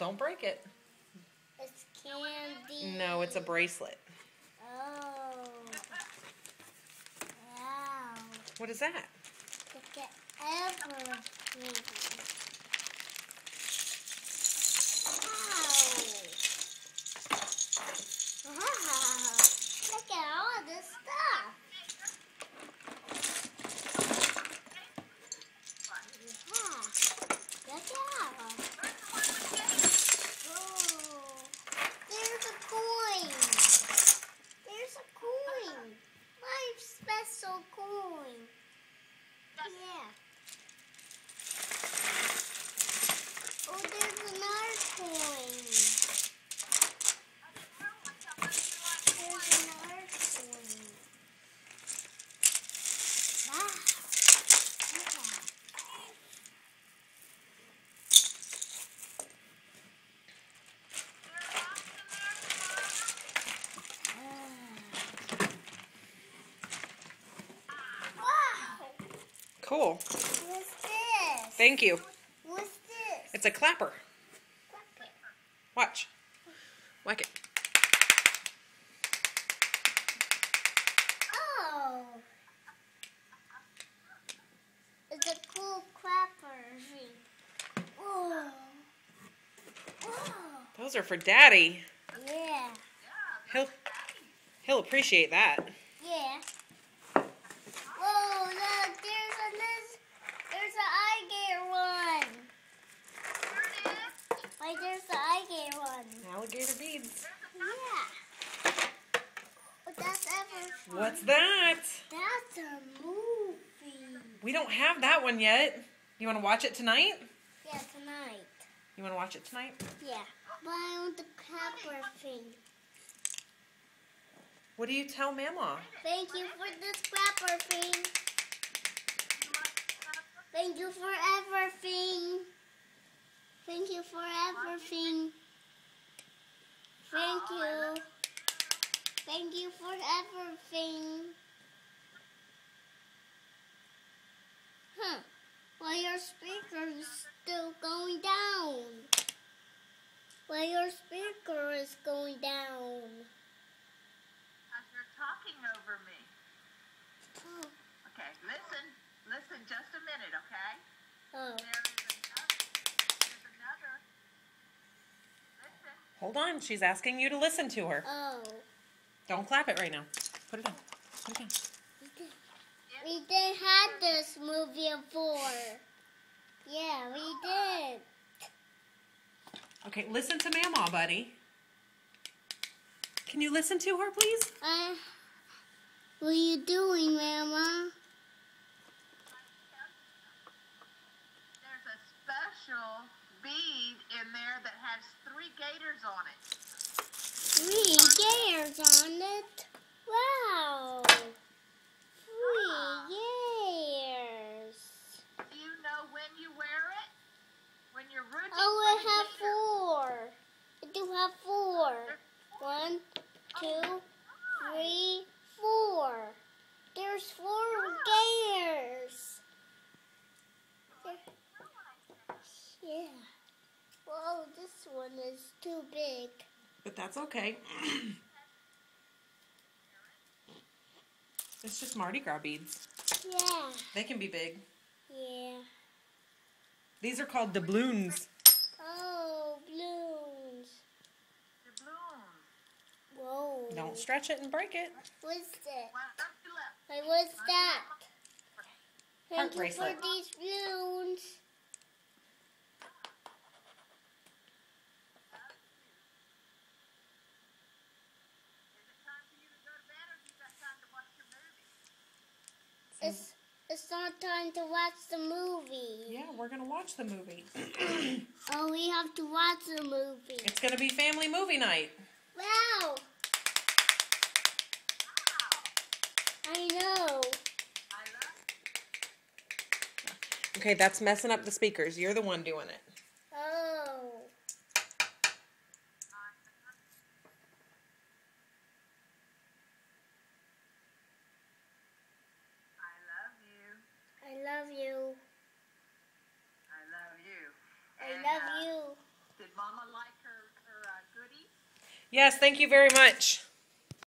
don't break it. It's candy. No, it's a bracelet. Oh. Wow. What is that? Look at everything. Wow. Wow. Look at all this stuff. Yeah. Look out. Oh. There's a coin. There's a coin. My special coin. Yeah. Oh, there's another coin. There's another coin. Wow. Yeah. Wow. Cool. What's this? Thank you. What's this? It's a clapper. Clap it. Watch. Whack it. Oh. It's a cool clapper thing. Whoa. Whoa. Those are for Daddy. Yeah. He'll appreciate that. Yeah. Whoa, look, there's an alligator one. Wait, there's the alligator one. Alligator beads. Yeah. But that's ever. What's that? That's a movie. We don't have that one yet. You want to watch it tonight? Yeah, tonight. You want to watch it tonight? Yeah. But I want the clapper thing. What do you tell Mama? Thank you for this clapper thing. Thank you for everything. Thank you for everything. Thank you. Thank you for everything. Huh. Why your speaker is still going down? Why your speaker is going down? You're talking over me. Oh. Okay, listen just a minute, okay? Oh. There's another. Listen. Hold on. She's asking you to listen to her. Oh. Don't clap it right now. Put it down. Put it down. We did have this movie before. Yeah, we did. Okay, listen to Mama, buddy. Can you listen to her, please? What are you doing, Mama? There's a special bead in there that has 3 gators on it. 3 gators on it. Wow. 3 gators. Do you know when you wear it? When you're rooting Oh, for I have the gator. 4. I do have 4. 1, 2, 3, 4. There's 4 gators. Yeah. Whoa, this one is too big. But that's okay. It's just Mardi Gras beads. Yeah. They can be big. Yeah. These are called doubloons. Oh, balloons. The balloons. Whoa. Don't stretch it and break it. What's that? Well, up to left. Hey, what's that? Heart Thank you bracelet. for these balloons. Is it time for you to go to bed, or you got time to watch your movie? It's not time to watch the movie. Yeah, we're going to watch the movie. Oh, we have to watch the movie. It's going to be family movie night. Wow. I know. I love Okay, that's messing up the speakers. You're the one doing it. Oh. I love you. I love you. I love you. I And, love you. Did Mama like her goodies? Yes, thank you very much.